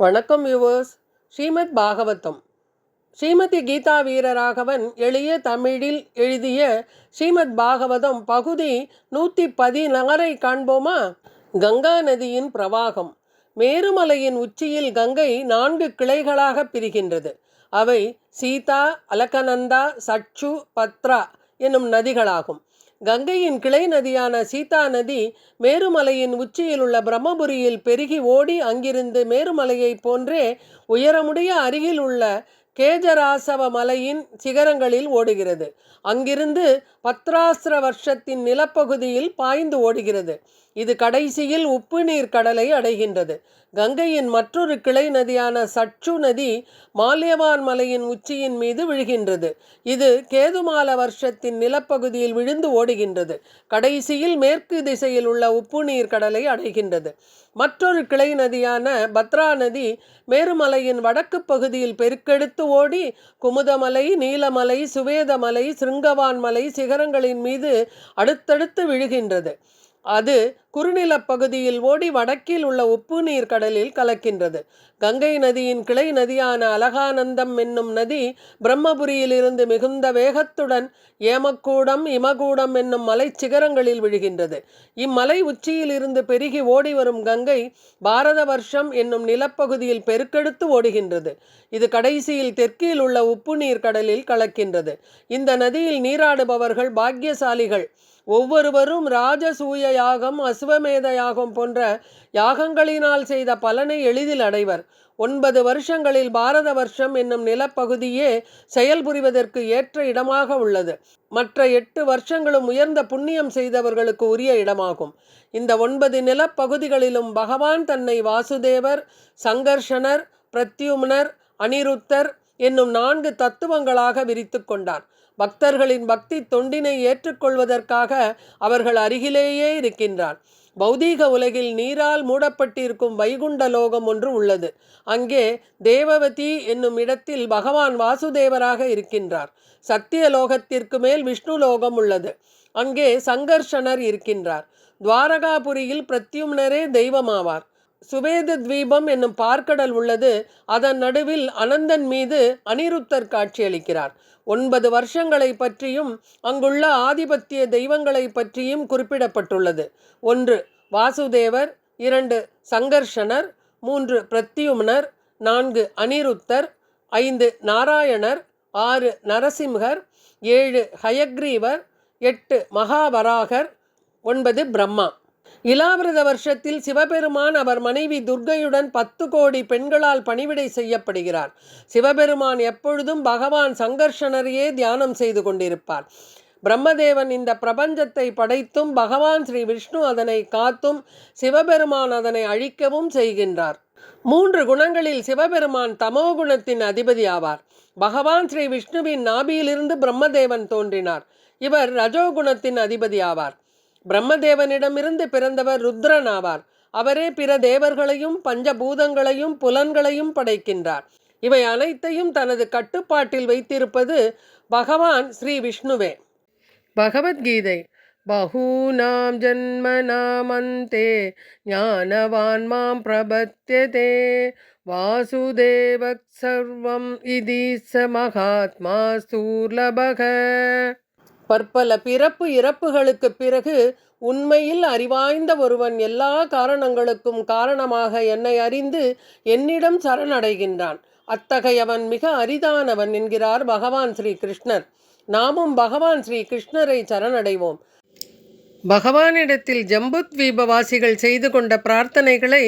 வணக்கம் வியூவர்ஸ். ஸ்ரீமத் பாகவதம். ஸ்ரீமதி கீதா வீரராகவன் எளிய தமிழில் எழுதிய ஸ்ரீமத் பாகவதம் பகுதி 116 காண்போமா? கங்கா நதியின் பிரவாகம். மேருமலையின் உச்சியில் கங்கை 4 கிளைகளாக பிரிகின்றது. அவை சீதா, அலகநந்தா, சட்சு, பத்ரா என்னும் நதிகளாகும். கங்கையின் கிளை நதியான சீதா நதி மேருமலையின் உச்சியில் உள்ள பிரம்மபுரியில் பெருகி ஓடி அங்கிருந்து மேருமலையை போன்றே உயரமுடைய அருகில் உள்ள கேஜராசவ மலையின் சிகரங்களில் ஓடுகிறது. அங்கிருந்து பத்ராஸ்திர வருஷத்தின் நிலப்பகுதியில் பாய்ந்து ஓடுகிறது. இது கடைசியில் உப்பு நீர் கடலை அடைகின்றது. கங்கையின் மற்றொரு கிளை நதியான சட்சு நதி மால்யவான் மலையின் உச்சியின் மீது விழுகின்றது. இது கேதுமால வருஷத்தின் நிலப்பகுதியில் விழுந்து ஓடுகின்றது. கடைசியில் மேற்கு திசையில் உள்ள உப்பு நீர் கடலை அடைகின்றது. மற்றொரு கிளை நதியான பத்ரா நதி மேருமலையின் வடக்கு பகுதியில் பெருக்கெடுத்து ஓடி குமுதமலை, நீலமலை, சுவேதமலை, சிருங்கவான் மலை சிகரங்களின் மீது அடுத்தடுத்து விழுகின்றது. அது குறுநிலப் பகுதியில் ஓடி வடக்கில் உள்ள உப்பு நீர் கடலில் கலக்கின்றது. கங்கை நதியின் கிளை நதியான அலகானந்தம் என்னும் நதி பிரம்மபுரியிலிருந்து மிகுந்த வேகத்துடன் ஏமக்கூடம், இமகூடம் என்னும் மலை சிகரங்களில் விழுகின்றது. இம்மலை உச்சியில் இருந்து பெருகி ஓடி வரும் கங்கை பாரத வருஷம் என்னும் நிலப்பகுதியில் பெருக்கெடுத்து ஓடுகின்றது. இது கடைசியில் தெற்கில் உள்ள உப்பு நீர் கடலில் கலக்கின்றது. இந்த நதியில் நீராடுபவர்கள் பாக்கியசாலிகள். ஒவ்வொருவரும் ராஜசூய யாகம், அசுவமேத யாகம் போன்ற யாகங்களினால் செய்த பலனை எளிதில் அடைவர். 9 வருஷங்களில் பாரத வருஷம் என்னும் நிலப்பகுதியே செயல்புரிவதற்கு ஏற்ற இடமாக உள்ளது. மற்ற 8 வருஷங்களும் உயர்ந்த புண்ணியம் செய்தவர்களுக்கு உரிய இடமாகும். இந்த 9 நிலப்பகுதிகளிலும் பகவான் தன்னை வாசுதேவர், சங்கர்ஷனர், பிரத்யும்னர், அனிருத்தர் என்னும் 4 தத்துவங்களாக விரித்து கொண்டார். பக்தர்களின் பக்தி தொண்டினை ஏற்றுக்கொள்வதற்காக அவர்கள் அருகிலேயே இருக்கின்றார். பௌதீக உலகில் நீரால் மூடப்பட்டிருக்கும் வைகுண்ட லோகம் ஒன்று உள்ளது. அங்கே தேவவதி என்னும் இடத்தில் பகவான் வாசுதேவராக இருக்கின்றார். சத்திய லோகத்திற்கு மேல் விஷ்ணு லோகம் உள்ளது. அங்கே சங்கர்ஷனர் இருக்கின்றார். துவாரகாபுரியில் பிரத்யும்னரே தெய்வமாவார். சுவேத தீபம் என்னும் பார்க்கடல் உள்ளது. அதன் நடுவில் அனந்தன் மீது அனிருத்தர் காட்சியளிக்கிறார். 9 வருஷங்களை பற்றியும் அங்குள்ள ஆதிபத்திய தெய்வங்களை பற்றியும் குறிப்பிடப்பட்டுள்ளது. 1 வாசுதேவர், 2 சங்கர்ஷனர், 3 பிரத்யும்னர், 4 அனிருத்தர், 5 நாராயணர், 6 நரசிம்ஹர், 7 ஹயக்ரீவர், 8 மகாவராகர், 9 பிரம்மா. இலாவிரத வருஷத்தில் சிவபெருமான் அவர் மனைவி துர்க்கையுடன் 10 கோடி பெண்களால் பணிவிடை செய்யப்படுகிறார். சிவபெருமான் எப்பொழுதும் பகவான் சங்கர்ஷனரையே தியானம் செய்து கொண்டிருப்பார். பிரம்மதேவன் இந்த பிரபஞ்சத்தை படைத்தும் பகவான் ஸ்ரீ விஷ்ணு அதனை காத்தும் சிவபெருமான் அதனை அழிக்கவும் செய்கின்றார். 3 குணங்களில் சிவபெருமான் தமோ குணத்தின் அதிபதி ஆவார். பகவான் ஸ்ரீ விஷ்ணுவின் நாபியிலிருந்து பிரம்மதேவன் தோன்றினார். இவர் ரஜோகுணத்தின் அதிபதி ஆவார். பிரம்மதேவனிடமிருந்து பிறந்தவர் ருத்ரன் ஆவார். அவரே பிற தேவர்களையும் பஞ்சபூதங்களையும் புலன்களையும் படைக்கின்றார். இவை அனைத்தையும் தனது கட்டுப்பாட்டில் வைத்திருப்பது பகவான் ஸ்ரீ விஷ்ணுவே. பகவத்கீதை. பகூனாம் ஜன்மநாமந்தே ஞானவான் மாம் பிரபத்யதே வாசுதேவக் சர்வம் இதி ச மகாத்மா ஸ்தூலபக. பற்பல பிறப்பு இறப்புகளுக்கு பிறகு உண்மையில் அறிவாய்ந்த ஒருவன் எல்லா காரணங்களுக்கும் காரணமாக என்னை அறிந்து என்னிடம் சரணடைகின்றான். அத்தகையவன் மிக அரிதானவன் என்கிறார் பகவான் ஸ்ரீ கிருஷ்ணர். நாமும் பகவான் ஸ்ரீ கிருஷ்ணரை சரணடைவோம். பகவானிடத்தில் ஜம்புத்வீபவாசிகள் செய்து கொண்ட பிரார்த்தனைகளை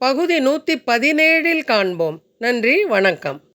பகுதி 117 காண்போம். நன்றி, வணக்கம்.